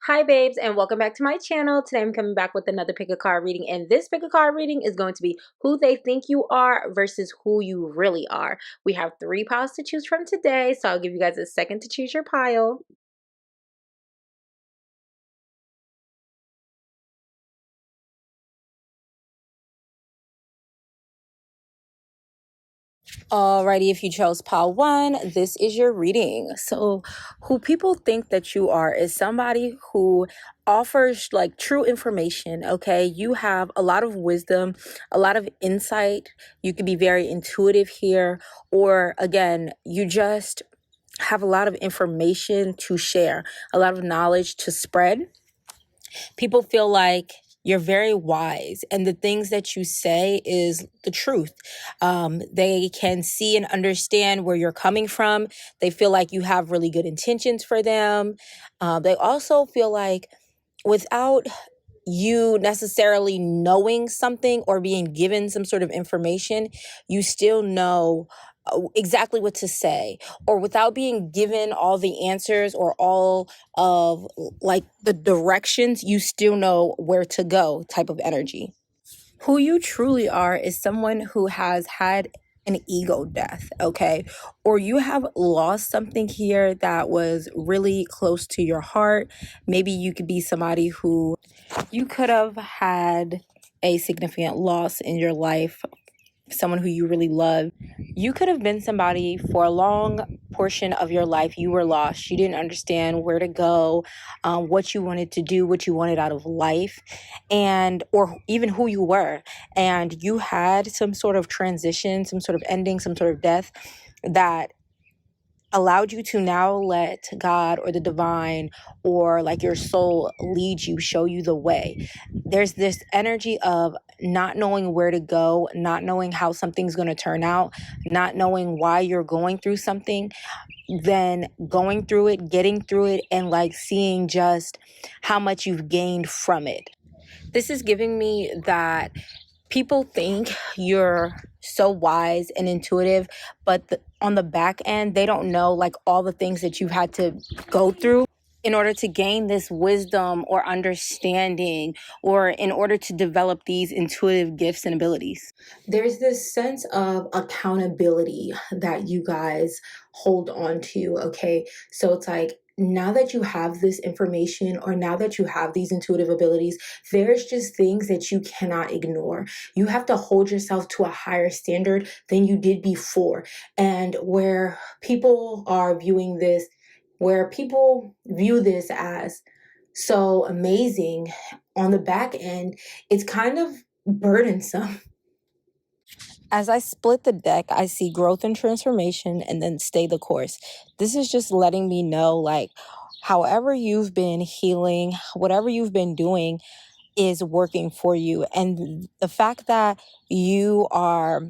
Hi babes, and welcome back to my channel. Today I'm coming back with another pick a card reading, and this pick a card reading is going to be who they think you are versus who you really are. We have 3 piles to choose from today, so I'll give you guys a second to choose your pile. Alrighty, if you chose pile 1, this is your reading. So who people think that you are is somebody who offers like true information. Okay, you have a lot of wisdom, a lot of insight. You could be very intuitive here, or again, you just have a lot of information to share, a lot of knowledge to spread. People feel like you're very wise, and the things that you say is the truth. They can see and understand where you're coming from. They feel like you have really good intentions for them. They also feel like without you necessarily knowing something or being given some sort of information, you still know exactly what to say, or without being given all the answers or all of like the directions, you still know where to go type of energy. Who you truly are is someone who has had an ego death, okay? Or you have lost something here that was really close to your heart. Maybe you could be somebody who you could have had a significant loss in your life, someone who you really love. You could have been somebody for a long portion of your life. You were lost. You didn't understand where to go, what you wanted to do, what you wanted out of life, and or even who you were. And you had some sort of transition, some sort of ending, some sort of death that allowed you to now let God or the divine or like your soul lead you, show you the way. There's this energy of not knowing where to go, not knowing how something's going to turn out, not knowing why you're going through something, then going through it, getting through it, and like seeing just how much you've gained from it. This is giving me that people think you're so wise and intuitive, but on the back end, they don't know like all the things that you've had to go through in order to gain this wisdom or understanding, or in order to develop these intuitive gifts and abilities. There's this sense of accountability that you guys hold on to, okay? So it's like, now that you have this information, or now that you have these intuitive abilities, there's just things that you cannot ignore. You have to hold yourself to a higher standard than you did before. And where people are viewing this, where people view this as so amazing, on the back end, it's kind of burdensome. As I split the deck, I see growth and transformation, and then stay the course. This is just letting me know, like, however you've been healing, whatever you've been doing is working for you. And the fact that you are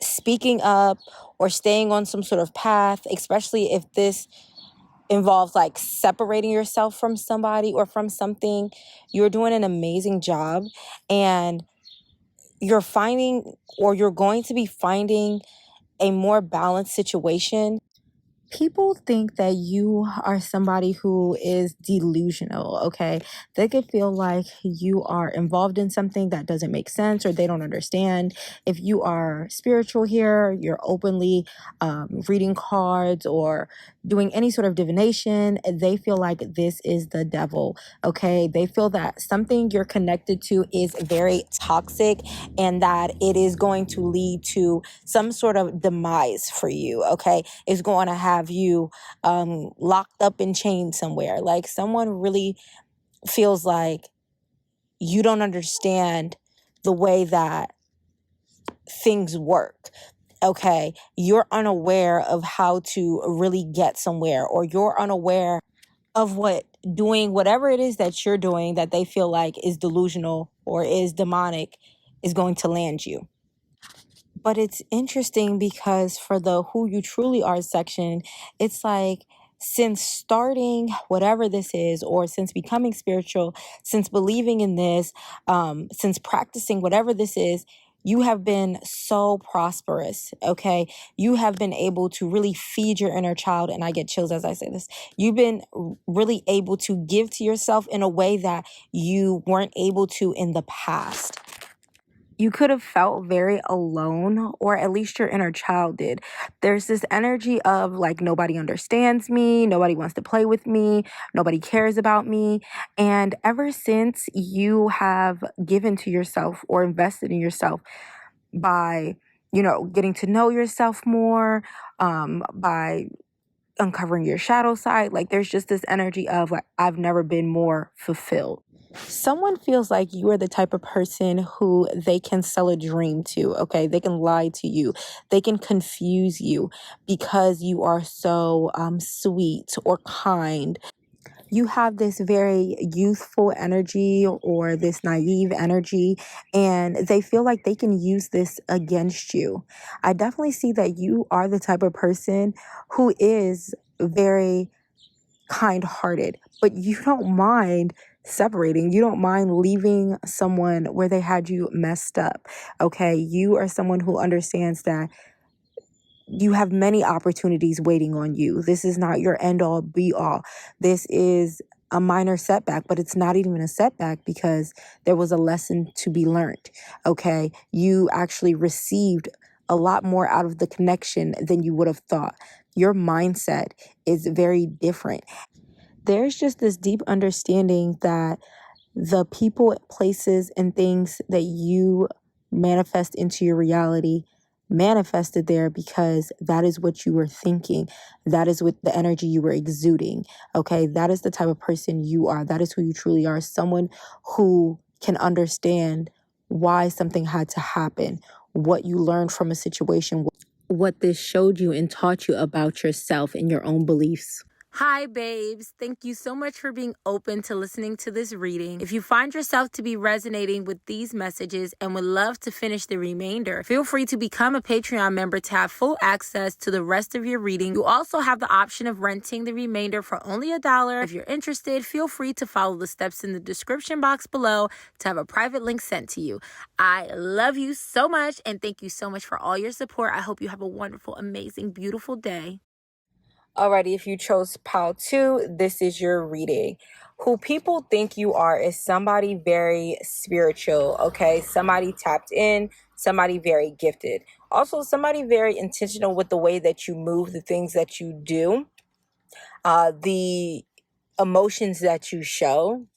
speaking up or staying on some sort of path, especially if this involves like separating yourself from somebody or from something, you're doing an amazing job. And you're finding, or you're going to be finding, a more balanced situation. People think that you are somebody who is delusional, okay? They could feel like you are involved in something that doesn't make sense, or they don't understand. If you are spiritual here, you're openly reading cards or doing any sort of divination, they feel like this is the devil, okay? They feel that something you're connected to is very toxic, and that it is going to lead to some sort of demise for you, okay? It's going to have you locked up in chains somewhere. Like, someone really feels like you don't understand the way that things work. Okay, you're unaware of how to really get somewhere, or you're unaware of what doing whatever it is that you're doing that they feel like is delusional or is demonic is going to land you. But it's interesting because for the who you truly are section, it's like, since starting whatever this is, or since becoming spiritual, since believing in this, since practicing whatever this is, you have been so prosperous, okay? You have been able to really feed your inner child, and I get chills as I say this. You've been really able to give to yourself in a way that you weren't able to in the past. You could have felt very alone, or at least your inner child did. There's this energy of like, nobody understands me, nobody wants to play with me, nobody cares about me. And ever since you have given to yourself or invested in yourself by, getting to know yourself more, by uncovering your shadow side, like there's just this energy of like, I've never been more fulfilled. Someone feels like you are the type of person who they can sell a dream to, okay? They can lie to you. They can confuse you because you are so sweet or kind. You have this very youthful energy or this naive energy, and they feel like they can use this against you. I definitely see that you are the type of person who is very kind-hearted, but you don't mind separating. You don't mind leaving someone where they had you messed up. Okay, you are someone who understands that you have many opportunities waiting on you. This is not your end all be all. This is a minor setback, but it's not even a setback because there was a lesson to be learned. Okay, you actually received a lot more out of the connection than you would have thought. Your mindset is very different. There's just this deep understanding that the people, places, and things that you manifest into your reality manifested there because that is what you were thinking. That is what the energy you were exuding. Okay, that is the type of person you are. That is who you truly are. Someone who can understand why something had to happen, what you learned from a situation, what this showed you and taught you about yourself and your own beliefs. Hi, babes. Thank you so much for being open to listening to this reading. If you find yourself to be resonating with these messages and would love to finish the remainder, feel free to become a Patreon member to have full access to the rest of your reading. You also have the option of renting the remainder for only $1. If you're interested, feel free to follow the steps in the description box below to have a private link sent to you. I love you so much and thank you so much for all your support. I hope you have a wonderful, amazing, beautiful day. Alrighty, if you chose pile 2, this is your reading. Who people think you are is somebody very spiritual, okay? Somebody tapped in, somebody very gifted. Also, somebody very intentional with the way that you move, the things that you do, the emotions that you show.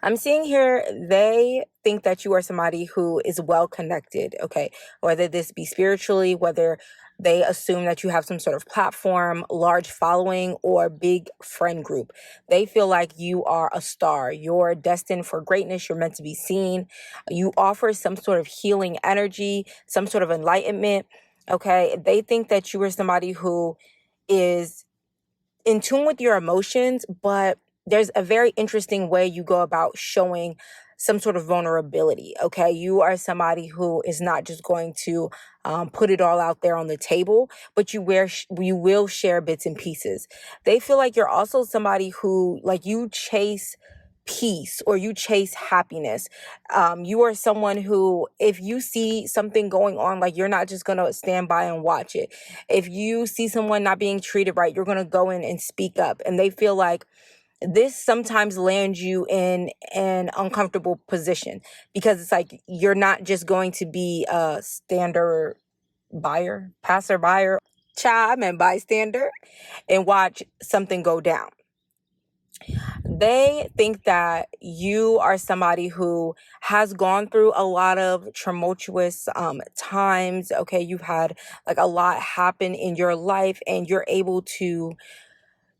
I'm seeing here, they think that you are somebody who is well connected, okay? Whether this be spiritually, whether they assume that you have some sort of platform, large following, or big friend group. They feel like you are a star. You're destined for greatness. You're meant to be seen. You offer some sort of healing energy, some sort of enlightenment, okay? They think that you are somebody who is in tune with your emotions, but there's a very interesting way you go about showing some sort of vulnerability, okay? You are somebody who is not just going to put it all out there on the table, but you will share bits and pieces. They feel like you're also somebody who, like, you chase peace or you chase happiness. You are someone who, if you see something going on, like, you're not just going to stand by and watch it. If you see someone not being treated right, you're going to go in and speak up. And they feel like this sometimes lands you in an uncomfortable position because it's like you're not just going to be a standard passerby, child, I meant bystander, and watch something go down. They think that you are somebody who has gone through a lot of tumultuous times. Okay, you've had like a lot happen in your life and you're able to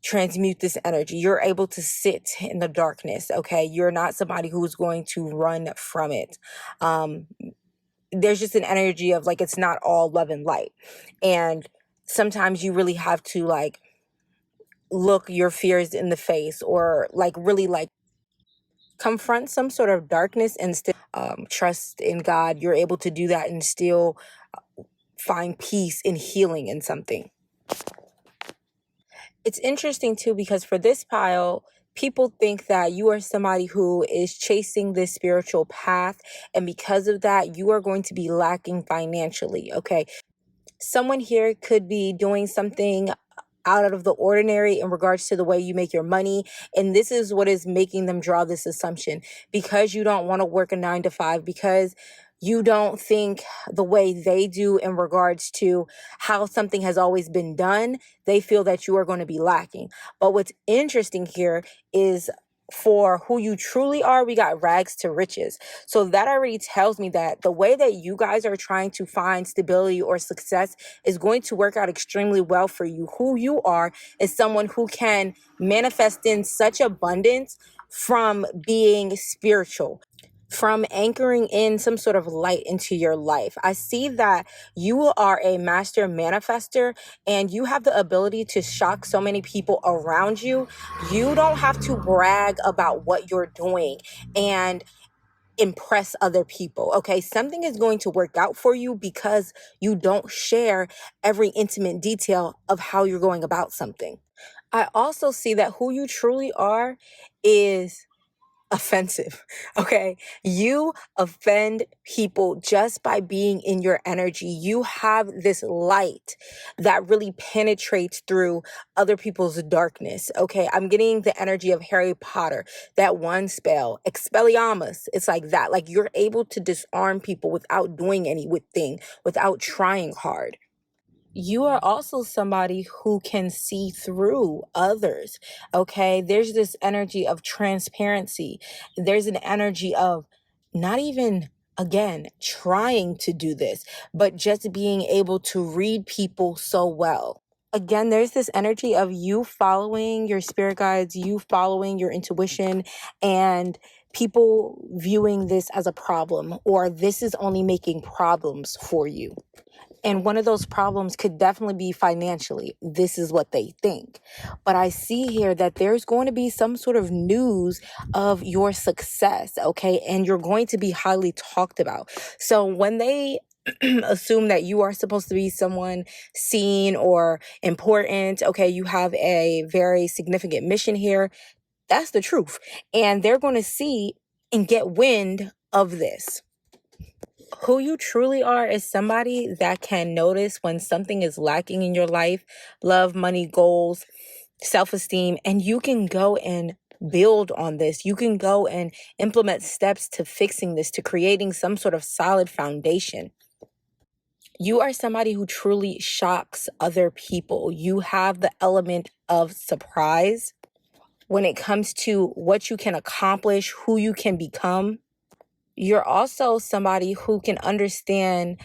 transmute this energy. You're able to sit in the darkness. Okay, you're not somebody who's going to run from it. There's just an energy of like, it's not all love and light. And sometimes you really have to like look your fears in the face or like really like confront some sort of darkness and still trust in God. You're able to do that and still find peace and healing in something. It's interesting too because for this pile, People think that you are somebody who is chasing this spiritual path, and because of that, you are going to be lacking financially, okay? Someone here could be doing something out of the ordinary in regards to the way you make your money. And this is what is making them draw this assumption. Because you don't want to work a 9 to 5, because you don't think the way they do in regards to how something has always been done, they feel that you are going to be lacking. But what's interesting here is, for who you truly are, we got rags to riches. So that already tells me that the way that you guys are trying to find stability or success is going to work out extremely well for you. Who you are is someone who can manifest in such abundance from being spiritual, from anchoring in some sort of light into your life. I see that you are a master manifester, and you have the ability to shock so many people around you. You don't have to brag about what you're doing and impress other people. Okay, something is going to work out for you because you don't share every intimate detail of how you're going about something. I also see that who you truly are is offensive. Okay, you offend people just by being in your energy. You have this light that really penetrates through other people's darkness. Okay, I'm getting the energy of Harry Potter, that one spell, Expelliarmus. It's like that. Like, you're able to disarm people without doing anything, without trying hard. You are also somebody who can see through others. Okay, there's this energy of transparency. There's an energy of not even, again, trying to do this, but just being able to read people so well. Again, there's this energy of you following your spirit guides, you following your intuition, and people viewing this as a problem, or this is only making problems for you. And one of those problems could definitely be financially. This is what they think. But I see here that there's going to be some sort of news of your success, okay? And you're going to be highly talked about. So when they assume that you are supposed to be someone seen or important, okay, you have a very significant mission here, that's the truth. And they're going to see and get wind of this. Who you truly are is somebody that can notice when something is lacking in your life: love, money, goals, self-esteem, and you can go and build on this. You can go and implement steps to fixing this, to creating some sort of solid foundation. You are somebody who truly shocks other people. You have the element of surprise when it comes to what you can accomplish, who you can become. You're also somebody who can understand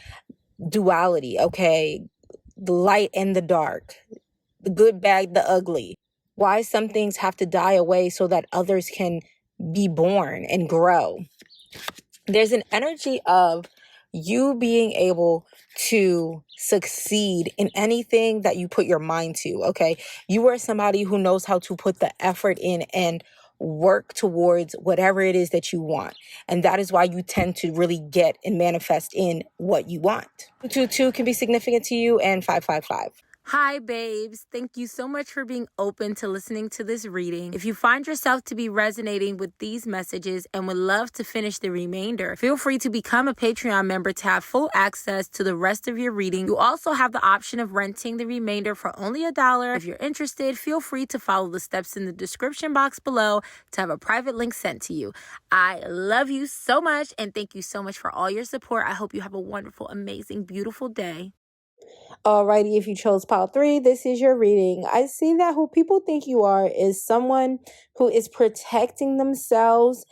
duality, okay? The light and the dark, the good, bad, the ugly. Why some things have to die away so that others can be born and grow. There's an energy of you being able to succeed in anything that you put your mind to, okay? You are somebody who knows how to put the effort in and work towards whatever it is that you want. And that is why you tend to really get and manifest in what you want. 222 can be significant to you, and 555. Hi, babes. Thank you so much for being open to listening to this reading. If you find yourself to be resonating with these messages and would love to finish the remainder, feel free to become a Patreon member to have full access to the rest of your reading. You also have the option of renting the remainder for only $1. If you're interested, feel free to follow the steps in the description box below to have a private link sent to you. I love you so much, and thank you so much for all your support. I hope you have a wonderful, amazing, beautiful day. Alrighty, if you chose pile 3, this is your reading. I see that who people think you are is someone who is protecting themselves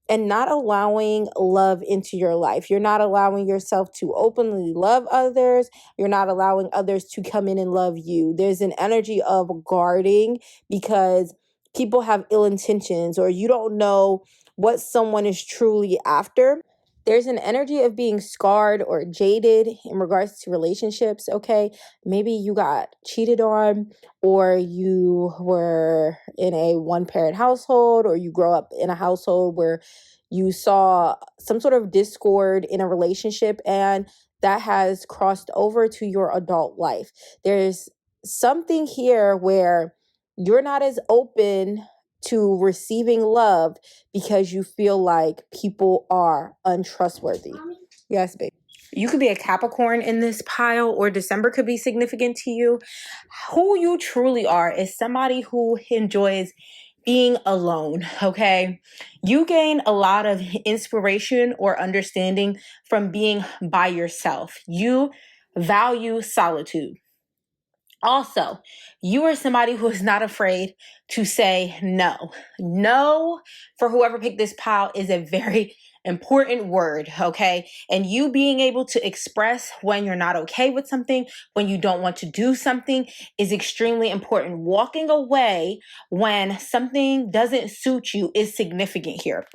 and not allowing love into your life. You're not allowing yourself to openly love others. You're not allowing others to come in and love you. There's an energy of guarding because people have ill intentions, or you don't know what someone is truly after. There's an energy of being scarred or jaded in regards to relationships, okay? Maybe you got cheated on, or you were in a one-parent household, or you grow up in a household where you saw some sort of discord in a relationship, and that has crossed over to your adult life. There's something here where you're not as open to receiving love because you feel like people are untrustworthy. Mommy? Yes, babe. You could be a Capricorn in this pile, or December could be significant to you. Who you truly are is somebody who enjoys being alone, okay? You gain a lot of inspiration or understanding from being by yourself. You value solitude. Also, you are somebody who is not afraid to say no. No, for whoever picked this pile, is a very important word, okay? And you being able to express when you're not okay with something, when you don't want to do something, is extremely important. Walking away when something doesn't suit you is significant here.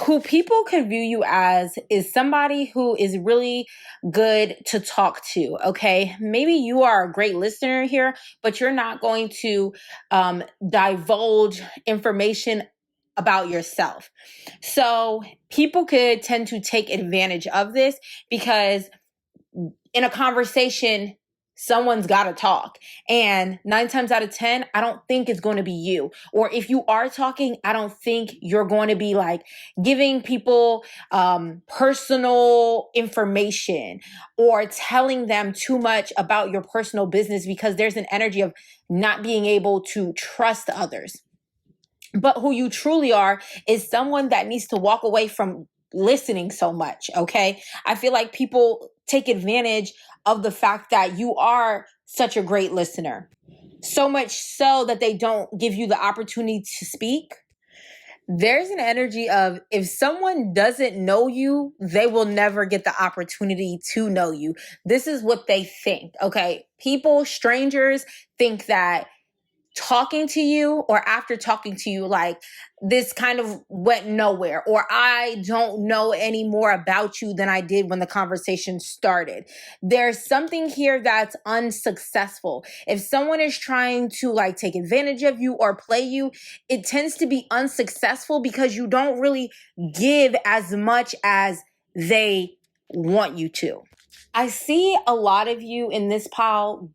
Who people can view you as is somebody who is really good to talk to, okay? Maybe you are a great listener here, but you're not going to divulge information about yourself. So people could tend to take advantage of this because in a conversation, someone's got to talk. And 9 times out of 10, I don't think it's going to be you. Or if you are talking, I don't think you're going to be like giving people personal information or telling them too much about your personal business, because there's an energy of not being able to trust others. But who you truly are is someone that needs to walk away from listening so much, okay? I feel like people take advantage of the fact that you are such a great listener. So much so that they don't give you the opportunity to speak. There's an energy of if someone doesn't know you, they will never get the opportunity to know you. This is what they think, okay? People, strangers, think that talking to you, or after talking to you, like this kind of went nowhere, or I don't know any more about you than I did when the conversation started. There's something here that's unsuccessful. If someone is trying to like take advantage of you or play you, it tends to be unsuccessful because you don't really give as much as they want you to. I see a lot of you in this pile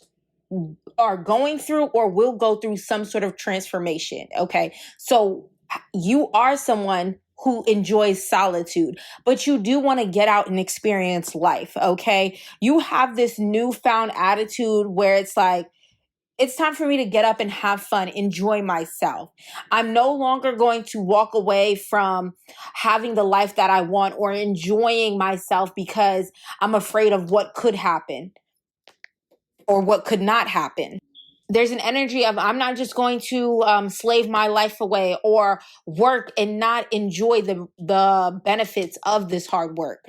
are going through or will go through some sort of transformation, okay? So you are someone who enjoys solitude, but you do want to get out and experience life, okay? You have this newfound attitude where it's like, it's time for me to get up and have fun, enjoy myself. I'm no longer going to walk away from having the life that I want or enjoying myself because I'm afraid of what could happen or what could not happen. There's an energy of I'm not just going to slave my life away or work and not enjoy the benefits of this hard work.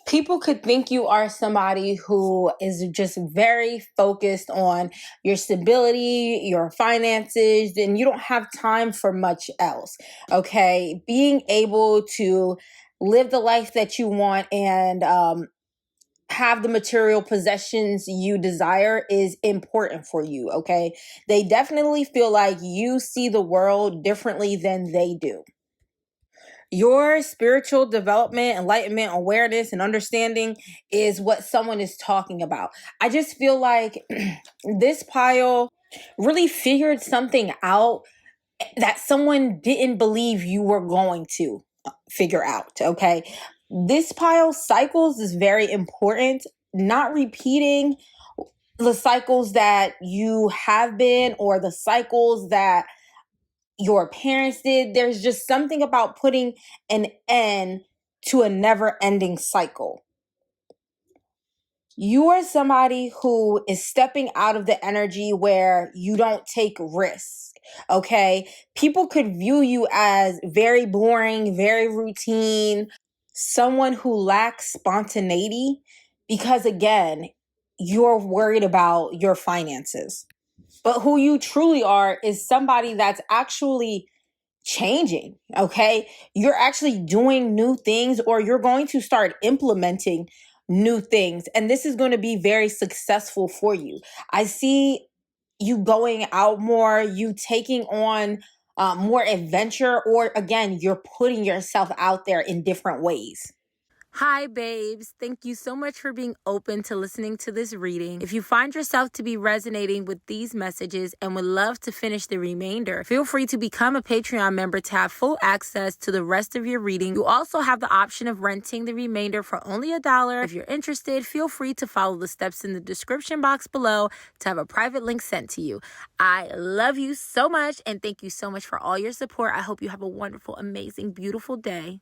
People could think you are somebody who is just very focused on your stability, your finances, and you don't have time for much else, okay? Being able to live the life that you want and have the material possessions you desire is important for you, okay? They definitely feel like you see the world differently than they do. Your spiritual development, enlightenment, awareness, and understanding is what someone is talking about. I just feel like this pile really figured something out that someone didn't believe you were going to figure out, okay? This pile cycles is very important. Not repeating the cycles that you have been or the cycles that your parents did. There's just something about putting an end to a never-ending cycle. You are somebody who is stepping out of the energy where you don't take risks, okay? People could view you as very boring, very routine, someone who lacks spontaneity because, again, you're worried about your finances. But who you truly are is somebody that's actually changing, okay? You're actually doing new things, or you're going to start implementing new things. And this is going to be very successful for you. I see you going out more, you taking on more adventure, or again, you're putting yourself out there in different ways. Hi, babes. Thank you so much for being open to listening to this reading. If you find yourself to be resonating with these messages and would love to finish the remainder, feel free to become a Patreon member to have full access to the rest of your reading. You also have the option of renting the remainder for only $1. If you're interested, feel free to follow the steps in the description box below to have a private link sent to you. I love you so much and thank you so much for all your support. I hope you have a wonderful, amazing, beautiful day.